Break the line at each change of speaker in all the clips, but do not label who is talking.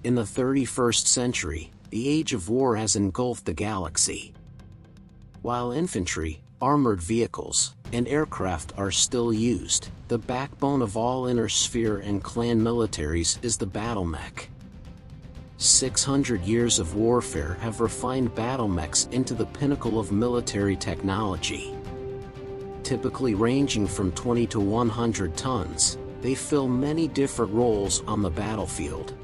In the 31st century, the age of war has engulfed the galaxy. While infantry, armored vehicles, and aircraft are still used, the backbone of all inner sphere and clan militaries is the Battlemech. 600 years of warfare have refined Battlemechs into the pinnacle of military technology. Typically ranging from 20 to 100 tons, they fill many different roles on the battlefield.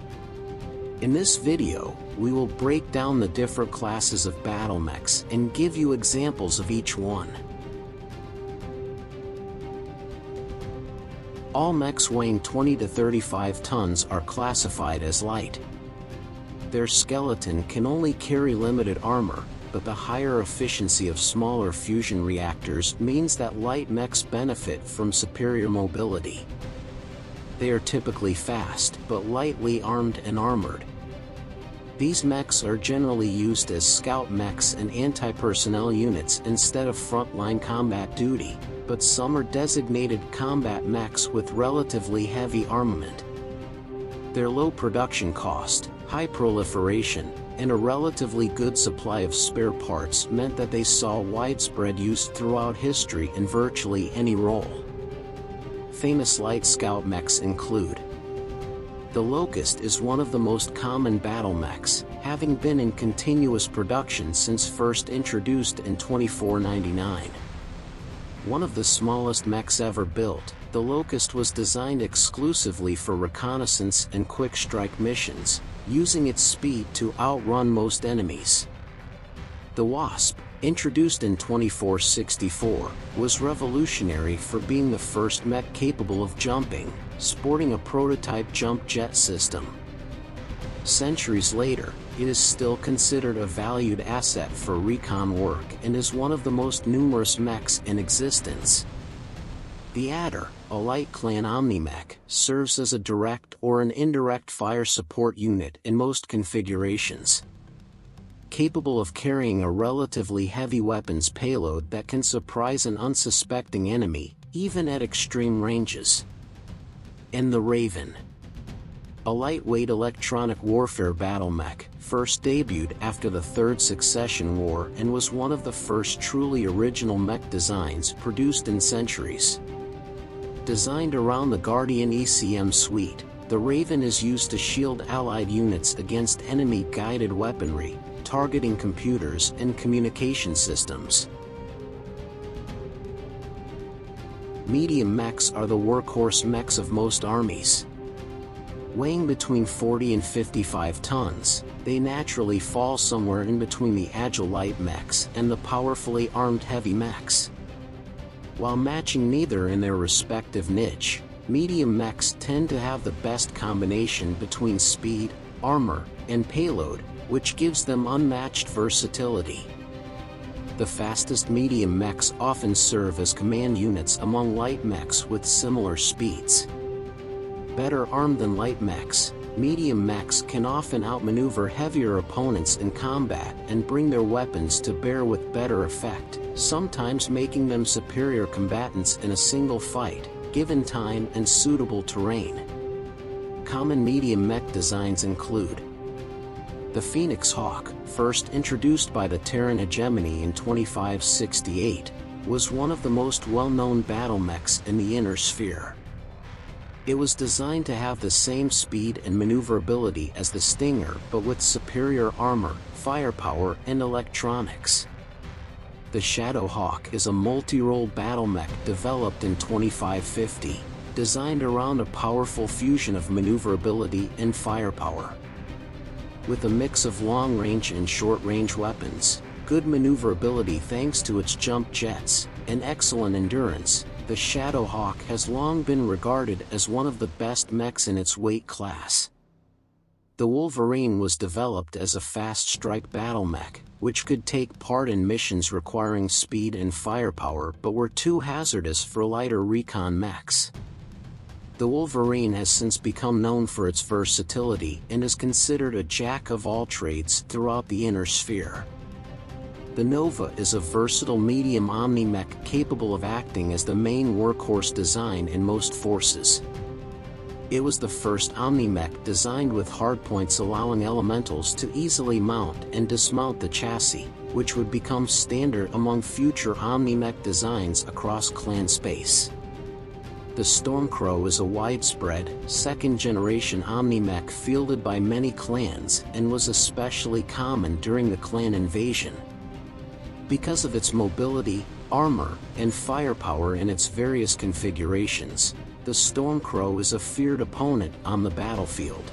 In this video, we will break down the different classes of Battlemechs and give you examples of each one. All mechs weighing 20 to 35 tons are classified as light. Their skeleton can only carry limited armor, but the higher efficiency of smaller fusion reactors means that light mechs benefit from superior mobility. They are typically fast but lightly armed and armored. These mechs are generally used as scout mechs and anti-personnel units instead of frontline combat duty, but some are designated combat mechs with relatively heavy armament. Their low production cost, high proliferation, and a relatively good supply of spare parts meant that they saw widespread use throughout history in virtually any role. Famous light scout mechs include: the Locust is one of the most common Battlemechs, having been in continuous production since first introduced in 2499. One of the smallest mechs ever built, the Locust was designed exclusively for reconnaissance and quick strike missions, using its speed to outrun most enemies. The Wasp, introduced in 2464, was revolutionary for being the first mech capable of jumping, sporting a prototype jump jet system. Centuries later, it is still considered a valued asset for recon work and is one of the most numerous mechs in existence. The Adder, a light clan omni-mech, serves as a direct or an indirect fire support unit in most configurations. Capable of carrying a relatively heavy weapons payload that can surprise an unsuspecting enemy, even at extreme ranges. And the Raven, a lightweight electronic warfare battlemech, first debuted after the Third Succession War and was one of the first truly original mech designs produced in centuries. Designed around the Guardian ECM suite, the Raven is used to shield allied units against enemy-guided weaponry, targeting computers and communication systems. Medium mechs are the workhorse mechs of most armies. Weighing between 40 and 55 tons, they naturally fall somewhere in between the agile light mechs and the powerfully armed heavy mechs. While matching neither in their respective niche, medium mechs tend to have the best combination between speed, armor, and payload, which gives them unmatched versatility. The fastest medium mechs often serve as command units among light mechs with similar speeds. Better armed than light mechs, medium mechs can often outmaneuver heavier opponents in combat and bring their weapons to bear with better effect, sometimes making them superior combatants in a single fight, given time and suitable terrain. Common medium mech designs include: the Phoenix Hawk, first introduced by the Terran hegemony in 2568, was one of the most well-known battlemechs in the inner sphere. It was designed to have the same speed and maneuverability as the Stinger but with superior armor, firepower, and electronics. The Shadow Hawk is a multi-role battlemech developed in 2550, designed around a powerful fusion of maneuverability and firepower. With a mix of long-range and short-range weapons, good maneuverability thanks to its jump jets, and excellent endurance, the Shadow Hawk has long been regarded as one of the best mechs in its weight class. The Wolverine was developed as a fast-strike battlemech, which could take part in missions requiring speed and firepower but were too hazardous for lighter recon mechs. The Wolverine has since become known for its versatility and is considered a jack-of-all-trades throughout the inner sphere. The Nova is a versatile medium omni-mech capable of acting as the main workhorse design in most forces. It was the first Omni-Mech designed with hardpoints allowing elementals to easily mount and dismount the chassis, which would become standard among future Omni-Mech designs across clan space. The Stormcrow is a widespread, second-generation Omni-Mech fielded by many clans and was especially common during the clan invasion. Because of its mobility, armor, and firepower in its various configurations, the Stormcrow is a feared opponent on the battlefield.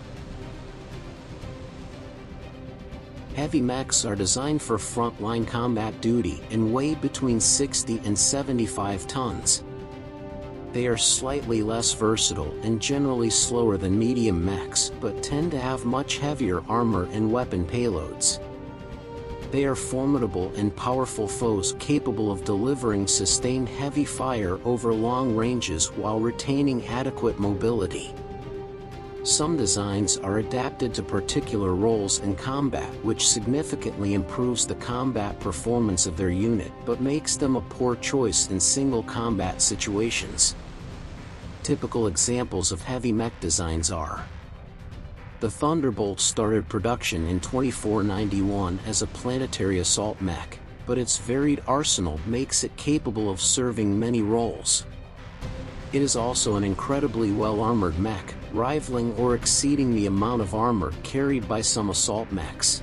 Heavy mechs are designed for frontline combat duty and weigh between 60 and 75 tons. They are slightly less versatile and generally slower than medium mechs, but tend to have much heavier armor and weapon payloads. They are formidable and powerful foes capable of delivering sustained heavy fire over long ranges while retaining adequate mobility. Some designs are adapted to particular roles in combat, which significantly improves the combat performance of their unit but makes them a poor choice in single combat situations. Typical examples of heavy mech designs are: the Thunderbolt started production in 2491 as a planetary assault mech, but its varied arsenal makes it capable of serving many roles. It is also an incredibly well-armored mech, rivaling or exceeding the amount of armor carried by some assault mechs.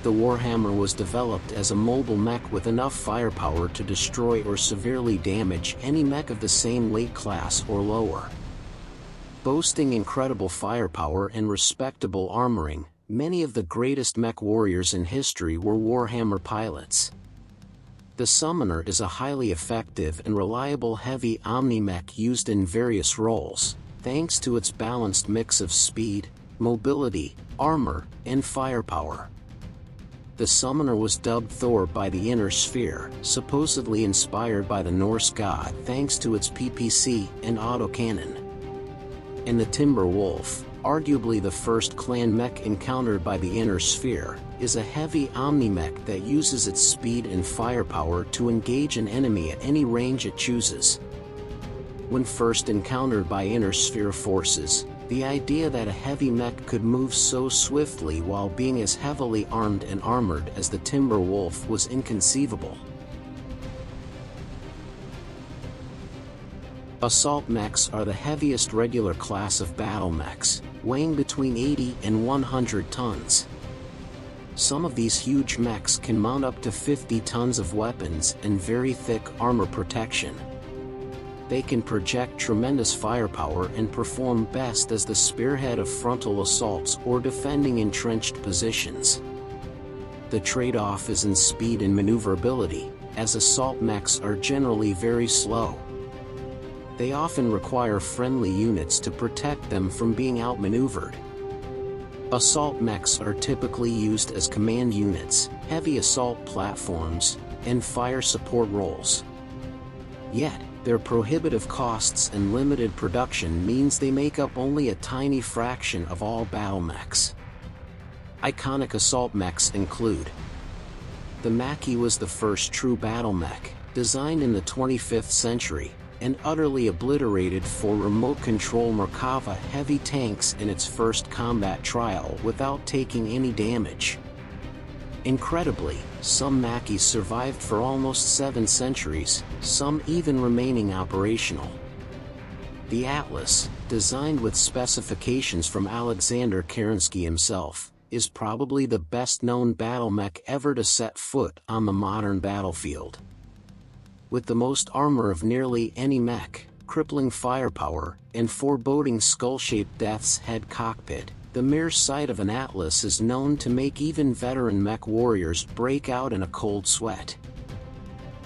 The Warhammer was developed as a mobile mech with enough firepower to destroy or severely damage any mech of the same weight class or lower. Boasting incredible firepower and respectable armoring, many of the greatest mech warriors in history were Warhammer pilots. The Summoner is a highly effective and reliable heavy Omni-Mech used in various roles, thanks to its balanced mix of speed, mobility, armor, and firepower. The Summoner was dubbed Thor by the Inner Sphere, supposedly inspired by the Norse god thanks to its PPC and autocannon. And the Timber Wolf, arguably the first clan mech encountered by the Inner Sphere, is a heavy Omni-Mech that uses its speed and firepower to engage an enemy at any range it chooses. When first encountered by Inner Sphere forces, the idea that a heavy mech could move so swiftly while being as heavily armed and armored as the Timber Wolf was inconceivable. Assault mechs are the heaviest regular class of battlemechs, weighing between 80 and 100 tons. Some of these huge mechs can mount up to 50 tons of weapons and very thick armor protection. They can project tremendous firepower and perform best as the spearhead of frontal assaults or defending entrenched positions. The trade-off is in speed and maneuverability, as assault mechs are generally very slow. They often require friendly units to protect them from being outmaneuvered. Assault mechs are typically used as command units, heavy assault platforms, and fire support roles. Yet, their prohibitive costs and limited production means they make up only a tiny fraction of all battlemechs. Iconic assault mechs include: the Macchi was the first true battlemech, designed in the 25th century, and utterly obliterated for remote control Merkava heavy tanks in its first combat trial without taking any damage. Incredibly, some Macchis survived for almost 7 centuries, some even remaining operational. The Atlas, designed with specifications from Alexander Kerensky himself, is probably the best-known battlemech ever to set foot on the modern battlefield. With the most armor of nearly any mech, crippling firepower, and foreboding skull-shaped death's head cockpit, the mere sight of an Atlas is known to make even veteran mech warriors break out in a cold sweat.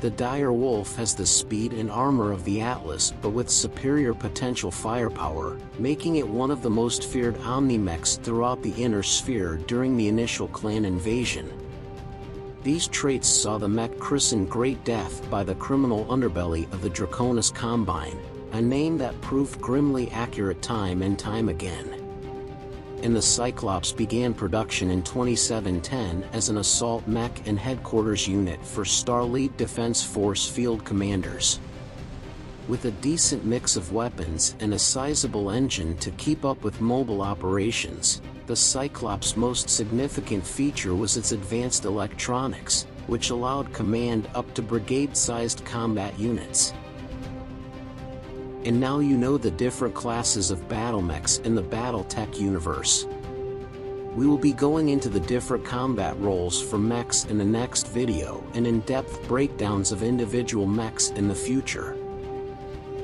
The Dire Wolf has the speed and armor of the Atlas but with superior potential firepower, making it one of the most feared Omni-Mechs throughout the Inner Sphere during the initial clan invasion. These traits saw the mech christened Great Death by the criminal underbelly of the Draconis Combine, a name that proved grimly accurate time and time again. And the Cyclops began production in 2710 as an assault mech and headquarters unit for Starfleet Defense Force field commanders. With a decent mix of weapons and a sizable engine to keep up with mobile operations, the Cyclops' most significant feature was its advanced electronics, which allowed command up to brigade-sized combat units. And now you know the different classes of Battlemechs in the Battletech universe. We will be going into the different combat roles for mechs in the next video and in-depth breakdowns of individual mechs in the future.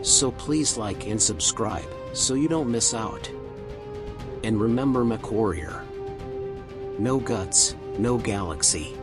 So please like and subscribe, so you don't miss out. And remember, MechWarrior: no guts, no galaxy.